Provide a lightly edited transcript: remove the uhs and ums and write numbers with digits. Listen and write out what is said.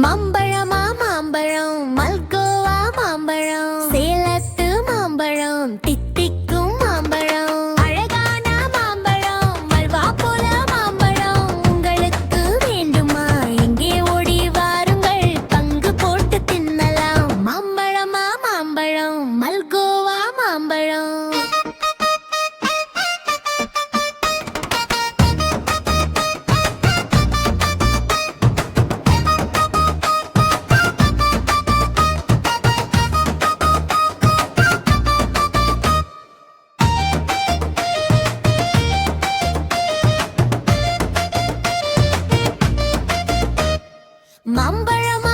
மாம்பழமா மாம்பழம், மல்கோவா மாம்பழம், சேலத்து மாம்பழம், தித்திக்கும் மாம்பழம், அழகான மாம்பழம், மல்வா போல மாம்பழம். உங்களுக்கு வேண்டுமா? இங்கே ஓடி வாருங்கள், பங்கு போட்டு தின்னலாம். மாம்பழமா மாம்பழம், மல்கோவா மாம்பழம். மாம்பழமா